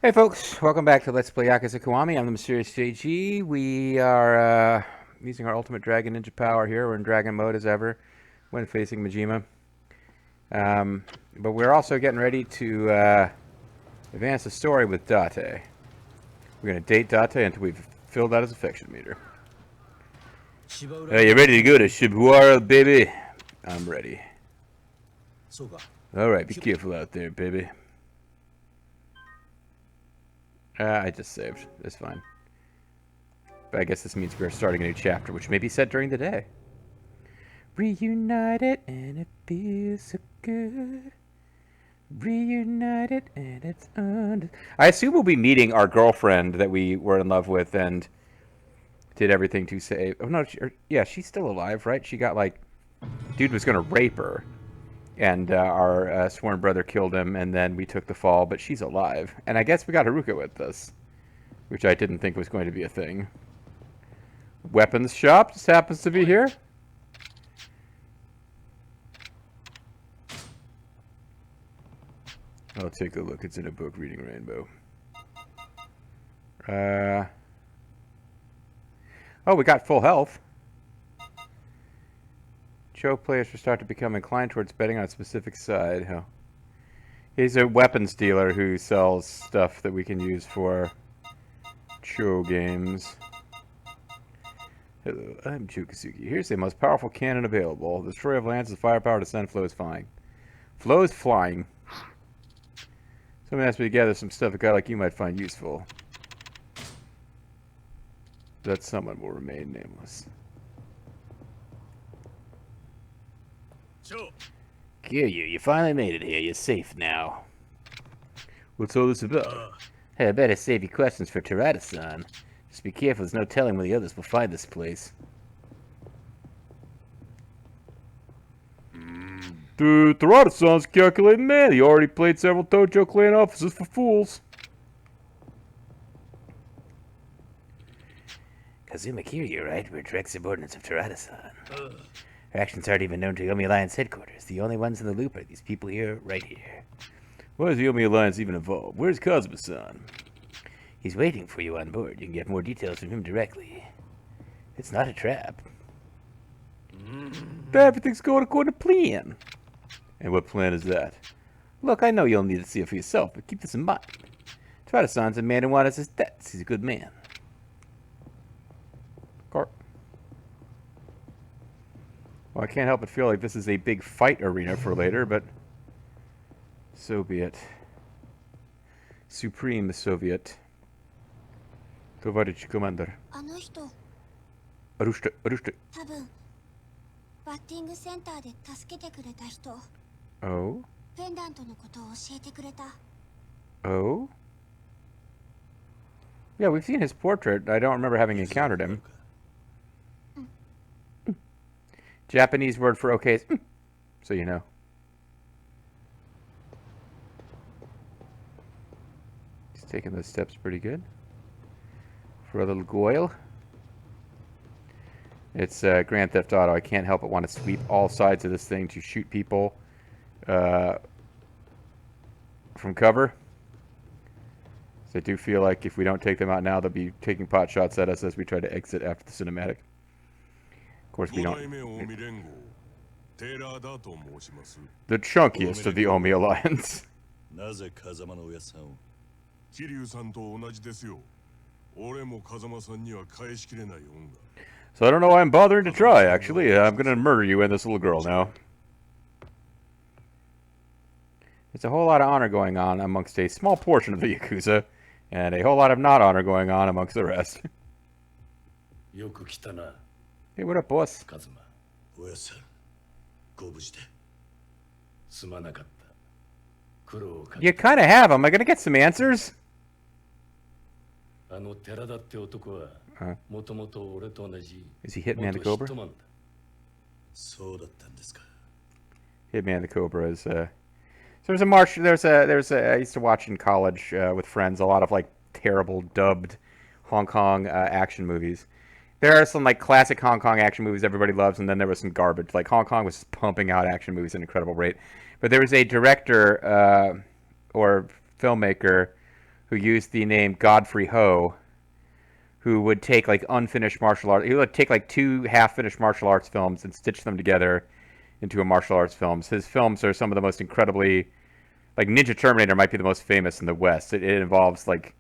Hey folks, welcome back to Let's Play Yakuza Kiwami. I'm the Mysterious JG. We are using our Ultimate Dragon Ninja power here. We're in Dragon mode as ever when facing Majima. But we're also getting ready to advance the story with Date. We're going to date Date until we've filled out his affection meter. Hey, you ready to go to Shibuya, baby? I'm ready. Alright, be careful out there, baby. I just saved. That's fine. But I guess this means we're starting a new chapter, which may be set during the day. Reunited and it feels so good. Reunited and it's under. I assume we'll be meeting our girlfriend that we were in love with and did everything to save. Oh no, yeah, she's still alive, right? She got like, dude was gonna rape her, and our sworn brother killed him, and then we took the fall. But she's alive, and I guess we got Haruka with us, which I didn't think was going to be a thing. Weapons shop just happens to be here. I'll take a look. It's in a book, Reading Rainbow. Oh, we got full health. Cho players will start to become inclined towards betting on a specific side. Oh. He's a weapons dealer who sells stuff that we can use for Cho games. Hello, I'm Chukasugi. Here's the most powerful cannon available. The destroyer of lands with firepower to send flows flying. Flows flying. Someone asked me to gather some stuff a guy like you might find useful. That someone will remain nameless. Kiryu, you finally made it here. You're safe now. What's all this about? Hey, I better save you questions for Terada-san. Just be careful, there's no telling when the others will find this place. The Terada-san's a calculating man. He already played several Tojo clan officers for fools. Kazuma Kiryu, right? We're direct subordinates of Terada-san. Our actions aren't even known to Yomi Alliance headquarters. The only ones in the loop are these people here, right here. Why is the Yomi Alliance even involved? Where's Kazuma-san? He's waiting for you on board. You can get more details from him directly. It's not a trap. Everything's going according to plan. And what plan is that? Look, I know you'll need to see it for yourself, but keep this in mind. Terada-san's a man who wants his debts. He's a good man. Well, I can't help but feel like this is a big fight arena for later, but so be it. Supreme Soviet. Товарищ командир. Арушту. Oh? Oh? Yeah, we've seen his portrait. I don't remember having encountered him. Japanese word for okay is so you know. He's taking those steps pretty good. For a little Goyle. It's Grand Theft Auto. I can't help but want to sweep all sides of this thing to shoot people from cover. So I do feel like if we don't take them out now, they'll be taking pot shots at us as we try to exit after the cinematic. Of course, we don't. The chunkiest of the Omi Alliance. So I don't know why I'm bothering to try, actually. I'm gonna murder you and this little girl now. There's a whole lot of honor going on amongst a small portion of the Yakuza, and a whole lot of not honor going on amongst the rest. Hey, what up, boss? You kind of have. Am I gonna get some answers? Is he Hitman the Cobra? Hitman the Cobra is so there's a march. I used to watch in college with friends a lot of like terrible dubbed Hong Kong action movies. There are some like classic Hong Kong action movies everybody loves, and then there was some garbage. Like Hong Kong was just pumping out action movies at an incredible rate. But there was a director or filmmaker who used the name Godfrey Ho, who would take like unfinished martial arts. He would take like two half-finished martial arts films and stitch them together into a martial arts films. His films are some of the most incredibly, like Ninja Terminator might be the most famous in the West. It involves like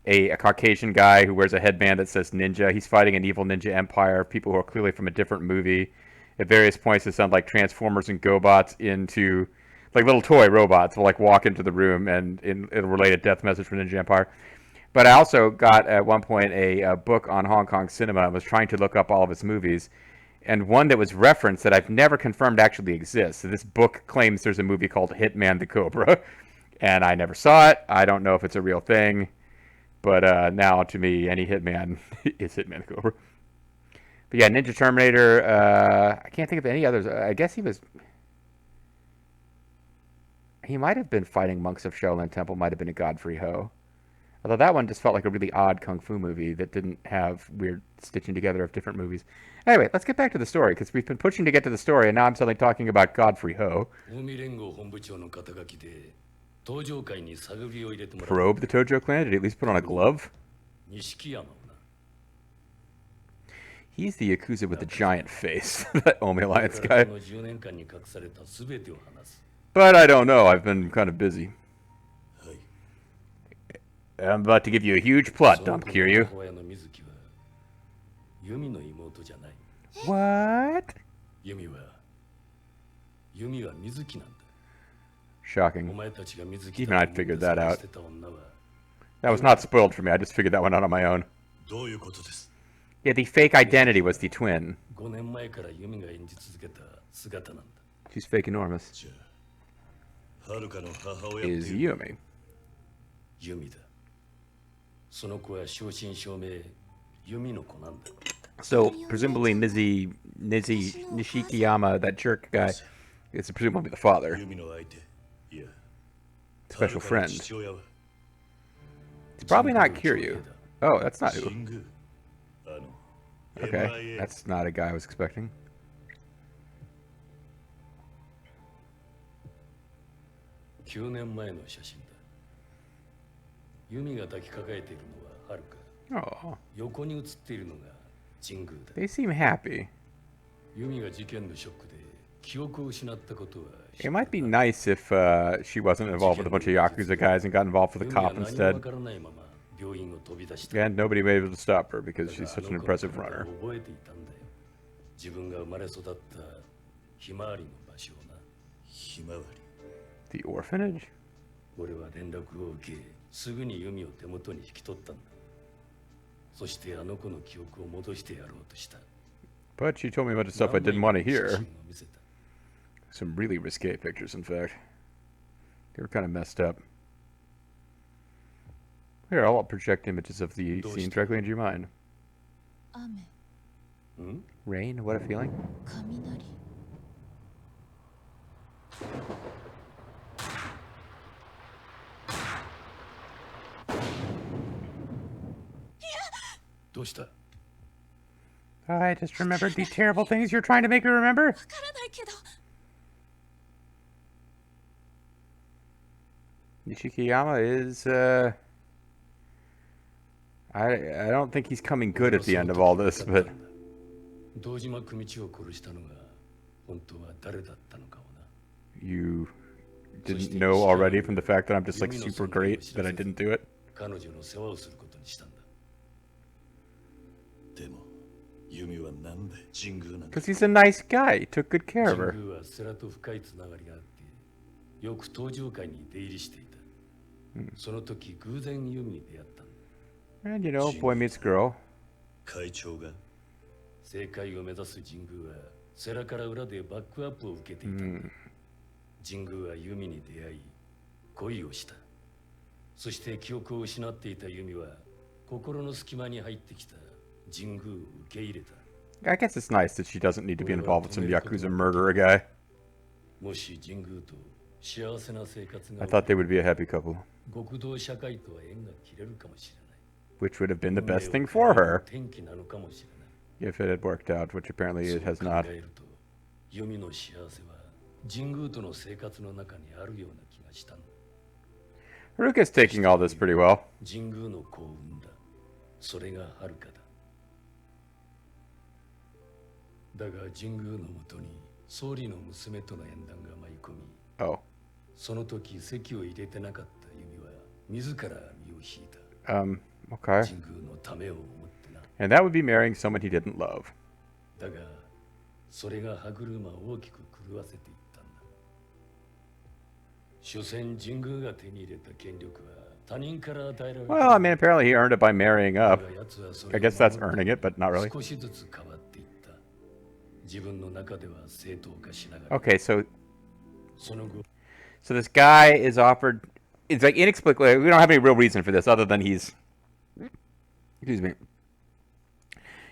a Caucasian guy who wears a headband that says ninja. He's fighting an evil ninja empire of people who are clearly from a different movie. At various points, it sounds like Transformers and GoBots into like little toy robots will like walk into the room and it'll relay a death message from Ninja Empire. But I also got at one point a book on Hong Kong cinema and was trying to look up all of its movies. And one that was referenced that I've never confirmed actually exists. So this book claims there's a movie called Hitman the Cobra. And I never saw it. I don't know if it's a real thing. But now, to me, any Hitman is Hitman the Cobra. But yeah, Ninja Terminator, I can't think of any others. I guess he might have been fighting monks of Shaolin Temple, might have been a Godfrey Ho. Although that one just felt like a really odd kung fu movie that didn't have weird stitching together of different movies. Anyway, let's get back to the story, because we've been pushing to get to the story, and now I'm suddenly talking about Godfrey Ho. Probe the Tojo clan? Did he at least put on a glove? He's the Yakuza with the giant face, that Omi Alliance guy. But I don't know, I've been kind of busy. I'm about to give you a huge plot dump, Kiryu. What? Shocking. Even I figured that out. That was not spoiled for me, I just figured that one out on my own. Yeah, the fake identity was the twin. She's fake enormous. Is Yumi. So, presumably Nishikiyama, that jerk guy, is presumably the father. Special friend. It's probably not Kiryu. Oh, that's not who. Okay, that's not a guy I was expecting. Oh. They seem happy. It might be nice if she wasn't involved with a bunch of Yakuza guys and got involved with a cop instead. And nobody was able to stop her because she's such an impressive runner. The orphanage? But she told me a bunch of stuff I didn't want to hear. Some really risque pictures, in fact. They were kind of messed up. Here, I'll project images of the scene directly into your mind. Rain? What a feeling. I just remembered the terrible things you're trying to make me remember. Nishikiyama is, I don't think he's coming good at the end of all this, but... You didn't know already from the fact that I'm just like super great that I didn't do it? Because he's a nice guy. He took good care of her. And you know, boy meets girl. I guess it's nice that she doesn't need to be involved with some Yakuza murderer guy. I thought they would be a happy couple. Which would have been the best thing for her. If it had worked out, which apparently it has not. Haruka's taking all this pretty well. 神宮の子を産んだ。それが遥だ。だが神宮のもとに総理の娘との縁談が舞い込み、 Oh. その時籍を入れてなかった弓は自ら身を引いた。 Okay. 神宮のためを思ってな。 And that would be marrying someone he didn't love. だがそれが歯車を大きく狂わせていったんだ。所詮神宮が手に入れた権力は他人から与えられた。 Well, I mean, apparently he earned it by marrying だ up. が奴はそ I れを guess that's earning it, but not really. 少しずつ変わっていった。自分の中では正当化しながら。 Okay, so その後 this guy is offered. It's like inexplicably. We don't have any real reason for this other than he's, excuse me,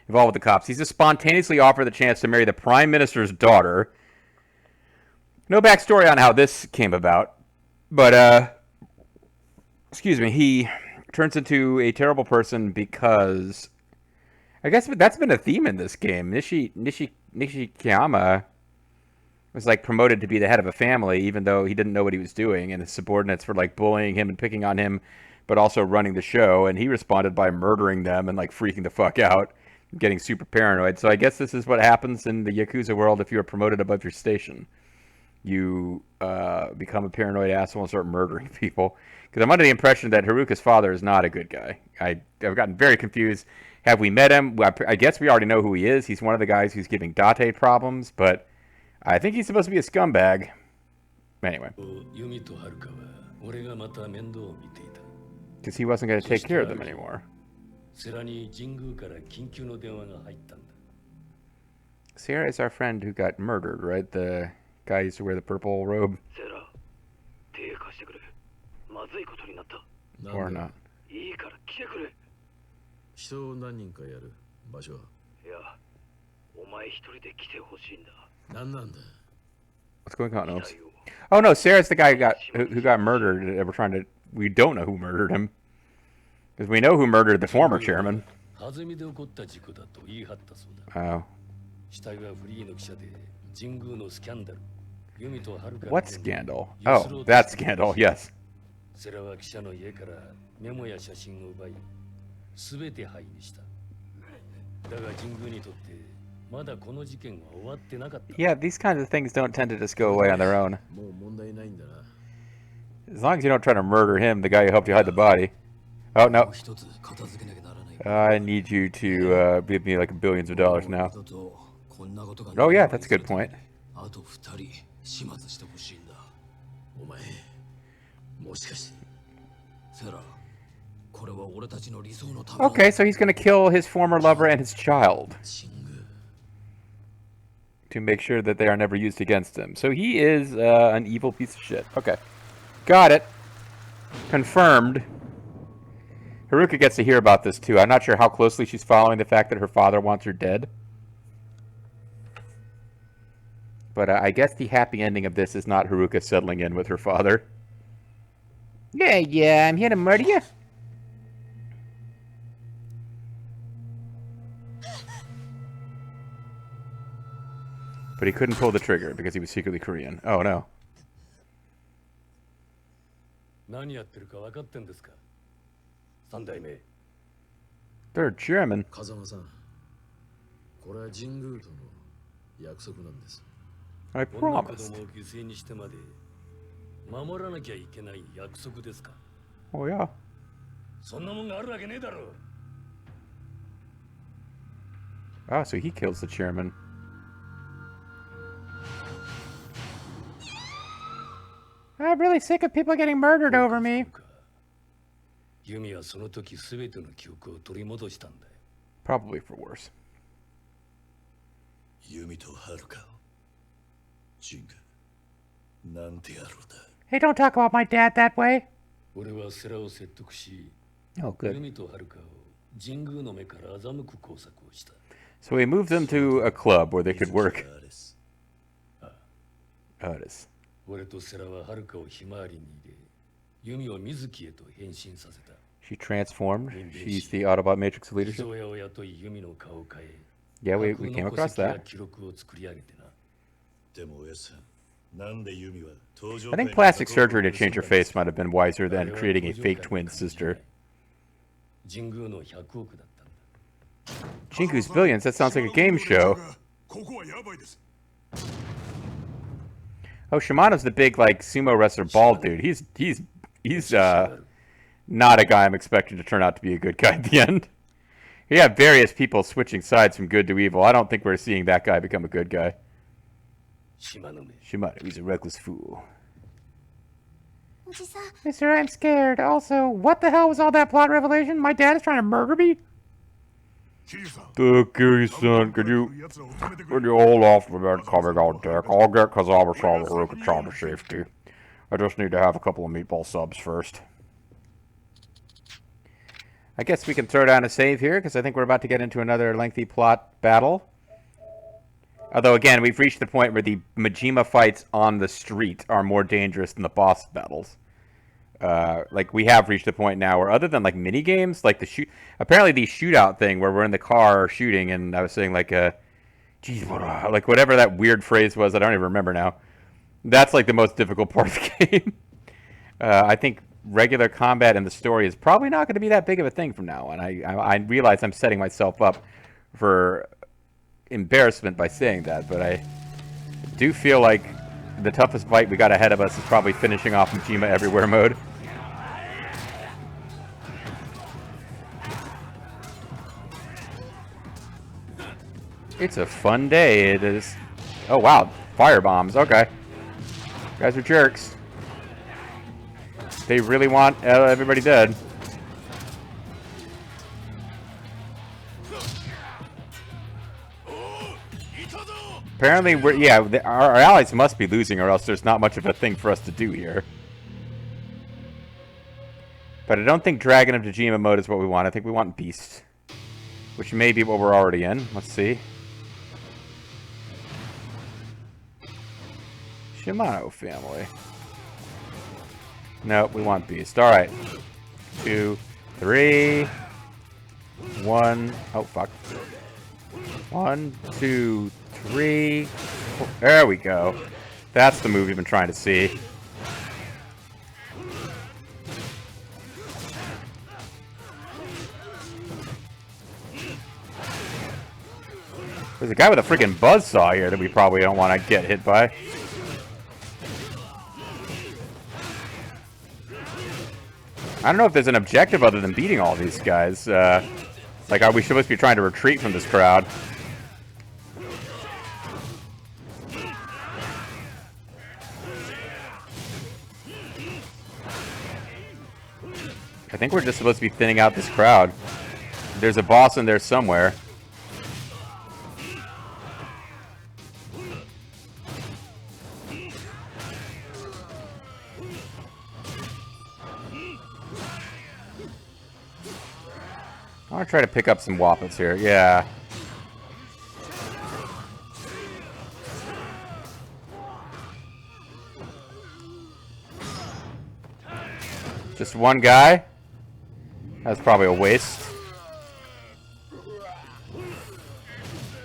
involved with the cops. He's just spontaneously offered the chance to marry the prime minister's daughter. No backstory on how this came about, but excuse me, he turns into a terrible person because I guess that's been a theme in this game. Nishikiyama was like promoted to be the head of a family, even though he didn't know what he was doing, and his subordinates were like bullying him and picking on him, but also running the show. And he responded by murdering them and like freaking the fuck out, getting super paranoid. So I guess this is what happens in the Yakuza world if you are promoted above your station. You become a paranoid asshole and start murdering people. Because I'm under the impression that Haruka's father is not a good guy. I've gotten very confused. Have we met him? I guess we already know who he is. He's one of the guys who's giving Date problems, but I think he's supposed to be a scumbag. Anyway. Because he wasn't going to take care of them anymore. Sarah is our friend who got murdered, right? The guy who used to wear the purple robe. Or not. 人を何人かやる場所は。いや、お前一人で来てほしいんだ。何なんだ。 What's going on, Oops? Oh no, Sarah's the guy who got murdered. We don't know who murdered him. Because we know who murdered the former chairman. Oh. What scandal? Oh, that scandal, yes. セラは記者の家からメモや写真を奪い、すべて灰にした。だが神宮にとってまだこの事件は終わってなかった。 Yeah, these kinds of things don't tend to just go away on their own. もう問題ないんだな。 As long as you don't try to murder him, the guy who helped you hide the body. Oh no. I need you to give me like billions of dollars now. Oh yeah, that's a good point. Okay, so he's gonna kill his former lover and his child to make sure that they are never used against him. So he is an evil piece of shit. Okay. Got it. Confirmed. Haruka gets to hear about this too. I'm not sure how closely she's following the fact that her father wants her dead. But I guess the happy ending of this is not Haruka settling in with her father. Yeah, I'm here to murder you. But he couldn't pull the trigger because he was secretly Korean. Oh no. 何やってるか分かってんですか? 三代目。 They're German. 風間さん、これは神宮との約束なんです。 I こんな子 promised. 供を犠牲にしてまで守らなきゃいけない約束ですか? Oh yeah. そんなもんがあるわけねえだろ. Oh, so he kills the chairman. I'm really sick of people getting murdered over me. ユミはその時すべての記憶を取り戻したんだよ。 Probably for worse. ユミとハルカを神宮なんて野郎だ。 Hey, don't talk about my dad that way. 俺はセラを説得し、 Oh, ユ good. ミとハルカを神宮の目から欺く工作をした。 So he moved them to a club where they could work. Otis. 俺とセラはハルカをひまわりに入れ、ユミを水木へと変身させた。 She transformed. She's the Autobot Matrix of 偽 Leadership. 親を雇いユミの顔を変え、 Yeah, we 架空 came の across 戸籍や that. 記録を作り上げてな。でも親さん、I think plastic surgery to change her face might have been wiser than creating a fake twin sister. 神宮の100億だったんだ。 Jingu's Billions? That sounds like a game show. Oh, Shimano's the big, like, sumo wrestler bald dude. He's not a guy I'm expecting to turn out to be a good guy at the end. You have various people switching sides from good to evil. I don't think we're seeing that guy become a good guy. Shimano, he's a reckless fool. Mister, I'm scared. Also, what the hell was all that plot revelation? My dad is trying to murder me? Kiryu-san, could you hold off from that coming on deck? I'll get Kazama-sama Ruka-chan to safety. I just need to have a couple of meatball subs first. I guess we can throw down a save here, because I think we're about to get into another lengthy plot battle. Although, again, we've reached the point where the Majima fights on the street are more dangerous than the boss battles. Like, we have reached the point now where, other than, like, mini-games, like apparently the shootout thing where we're in the car shooting, and I was saying, like, geez, like, whatever that weird phrase was, I don't even remember now. That's, like, the most difficult part of the game. I think regular combat and the story is probably not going to be that big of a thing from now on. I realize I'm setting myself up for embarrassment by saying that, but I do feel like the toughest fight we got ahead of us is probably finishing off Majima Everywhere mode. It's a fun day, it is. Oh wow, fire bombs, okay. You guys are jerks. They really want everybody dead. Apparently, our allies must be losing, or else there's not much of a thing for us to do here. But I don't think Dragon of Dejima mode is what we want. I think we want Beast, which may be what we're already in. Let's see. Shimano family. Nope, we want Beast. Alright. 2, 3. 1. Oh, fuck. 1, 2, 3. Oh, there we go. That's the move we've been trying to see. There's a guy with a freaking buzzsaw here that we probably don't want to get hit by. I don't know if there's an objective other than beating all these guys. Like, are we supposed to be trying to retreat from this crowd? I think we're just supposed to be thinning out this crowd. There's a boss in there somewhere. I want to try to pick up some wappets here. Yeah. Just one guy? That's probably a waste.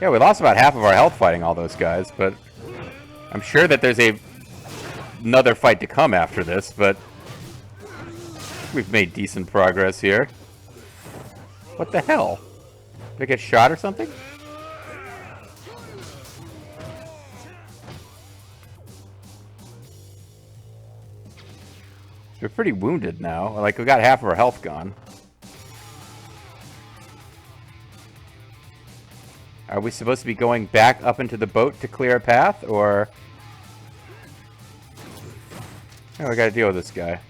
Yeah, we lost about half of our health fighting all those guys, but I'm sure that there's another fight to come after this, but we've made decent progress here. What the hell? Did I get shot or something? We're pretty wounded now. Like, we got half of our health gone. Are we supposed to be going back up into the boat to clear a path, or... Oh, we gotta deal with this guy.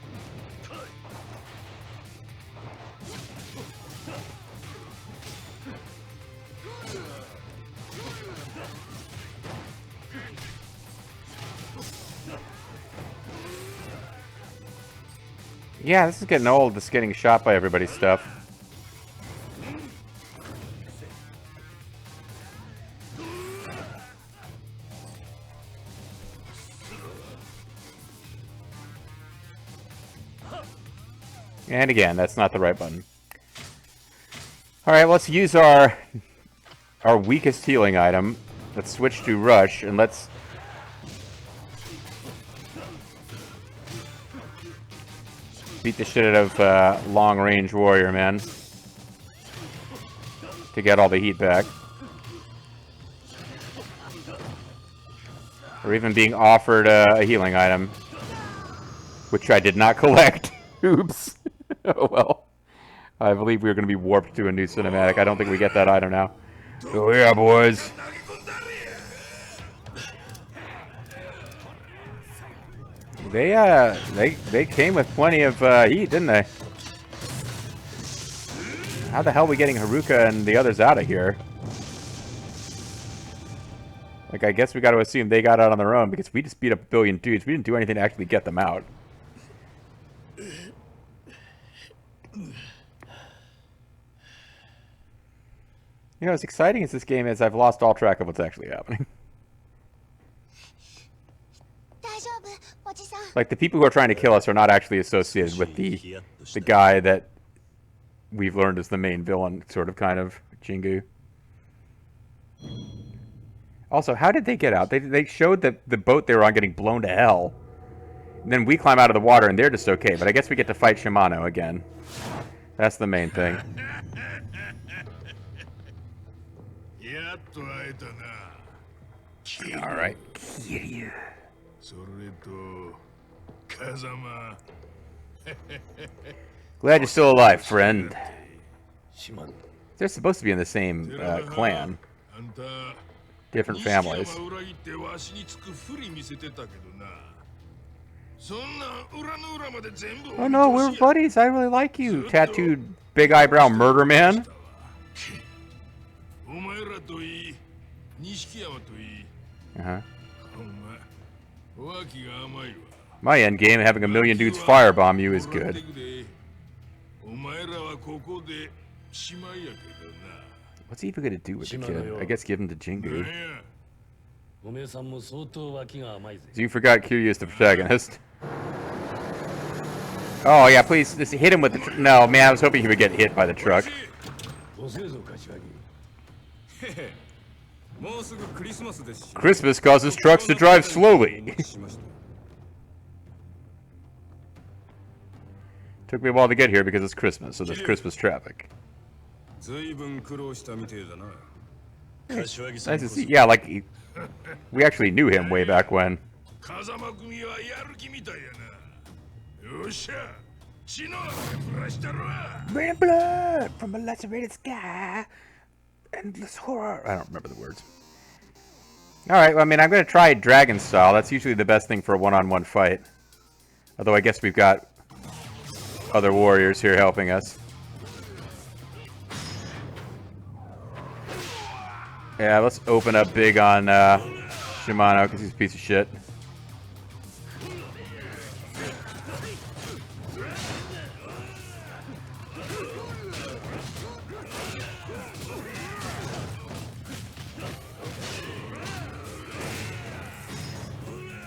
Yeah, this is getting old, this getting shot by everybody's stuff. And again, that's not the right button. Alright, let's use our weakest healing item. Let's switch to Rush, and let's Beat the shit out of long-range warrior, man. To get all the heat back. Or even being offered a healing item. Which I did not collect. Oops. Oh well. I believe we were going to be warped to a new cinematic. I don't think we get that item now. Oh yeah, boys. They came with plenty of heat, didn't they? How the hell are we getting Haruka and the others out of here? Like, I guess we got to assume they got out on their own because we just beat up a billion dudes. We didn't do anything to actually get them out. You know, as exciting as this game is, I've lost all track of what's actually happening. Like, the people who are trying to kill us are not actually associated with the guy that we've learned is the main villain, sort of, kind of, Jingu. Also, how did they get out? They showed that the boat they were on getting blown to hell. And then we climb out of the water and they're just okay, but I guess we get to fight Shimano again. That's the main thing. Alright. Glad you're still alive, friend. They're supposed to be in the same clan. Different families. Oh no, we're buddies. I really like you, tattooed big eyebrow murder man. Uh-huh. My end game, having a million dudes firebomb you is good. What's he even gonna do with the kid? I guess give him to Jingu. So you forgot Kiryu is the protagonist. Oh yeah, please just hit him with the no, man, I was hoping he would get hit by the truck. Christmas causes trucks to drive slowly. Took me a while to get here because it's Christmas, so there's Christmas traffic. Nice to see. Yeah, like we actually knew him way back when. Rain blood from a lacerated sky. Endless horror. I don't remember the words. Alright, well, I mean, I'm going to try Dragon Style. That's usually the best thing for a one-on-one fight. Although I guess we've got other warriors here helping us. Yeah, let's open up big on Shimano because he's a piece of shit.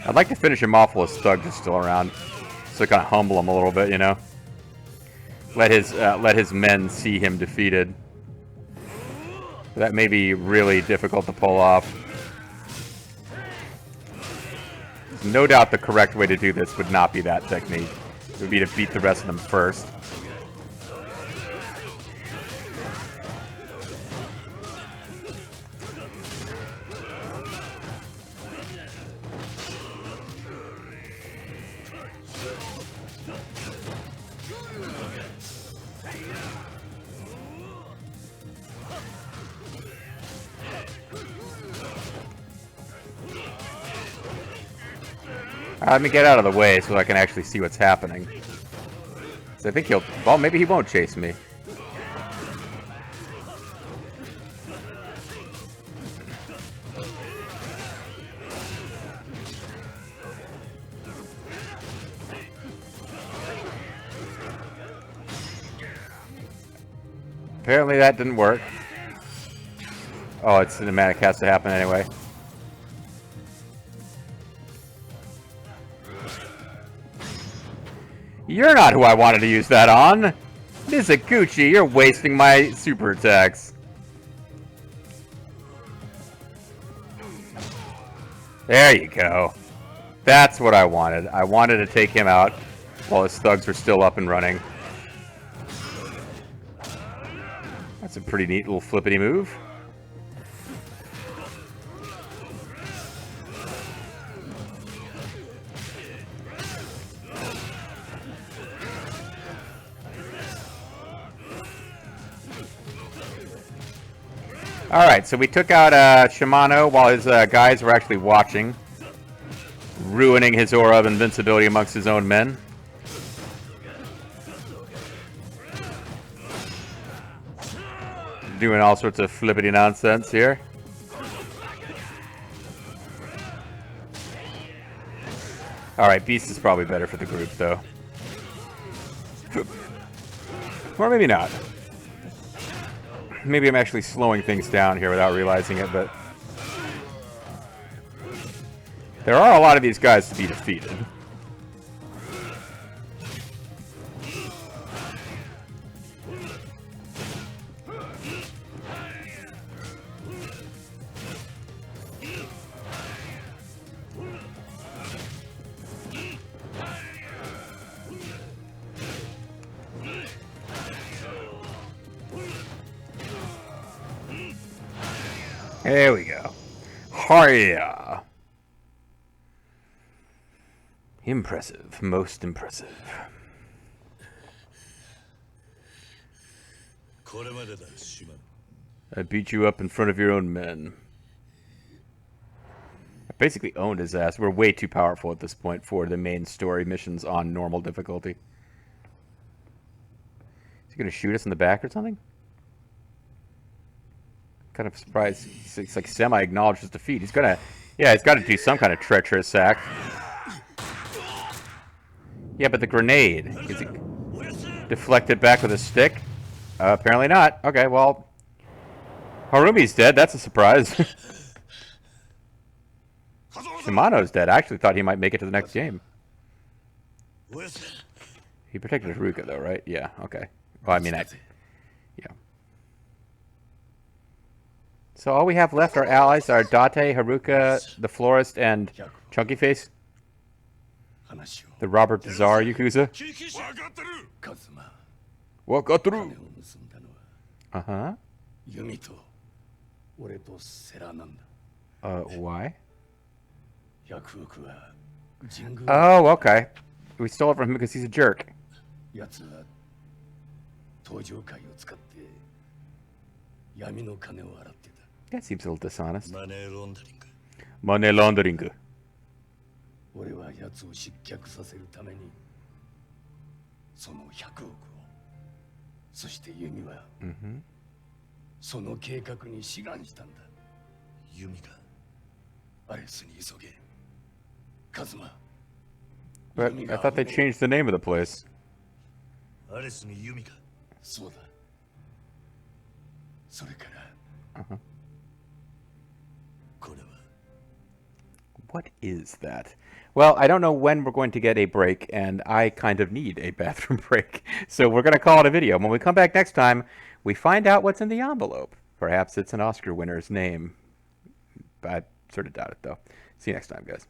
I'd like to finish him off while his thug is still around, so kind of humble him a little bit, you know. Let his men see him defeated. That may be really difficult to pull off. No doubt the correct way to do this would not be that technique. It would be to beat the rest of them first. Let me get out of the way so I can actually see what's happening. So I think he'll... Well, maybe he won't chase me. Apparently that didn't work. Oh, it's cinematic, has to happen anyway. You're not who I wanted to use that on! Mizuguchi, you're wasting my super attacks. There you go. That's what I wanted. I wanted to take him out while his thugs are still up and running. That's a pretty neat little flippity move. Alright, so we took out Shimano while his guys were actually watching, ruining his aura of invincibility amongst his own men. Doing all sorts of flippity nonsense here. Alright, Beast is probably better for the group, though. Or maybe not. Maybe I'm actually slowing things down here without realizing it, but... there are a lot of these guys to be defeated. There we go. Hiya! Impressive. Most impressive. I beat you up in front of your own men. I basically owned his ass. We're way too powerful at this point for the main story missions on normal difficulty. Is he gonna shoot us in the back or something? Kind of surprised. It's like semi-acknowledged his defeat. He's gonna... yeah, he's got to do some kind of treacherous act. Yeah, but the grenade... is it deflected back with a stick? Apparently not. Okay, well... Harumi's dead. That's a surprise. Shimano's dead. I actually thought he might make it to the next game. He protected Haruka, though, right? Yeah, okay. Well, I mean, yeah. So all we have left are allies are Date, Haruka, the Florist, and Chunky Face. The Robert Bizarre Yakuza. What got through? Uh-huh. Why? Oh, okay. We stole it from him because he's a jerk. That seems a little dishonest. Money laundering. But I thought they changed the name of the place. Uh-huh. What is that? Well, I don't know when we're going to get a break, and I kind of need a bathroom break. So we're going to call it a video. When we come back next time, we find out what's in the envelope. Perhaps it's an Oscar winner's name. I sort of doubt it, though. See you next time, guys.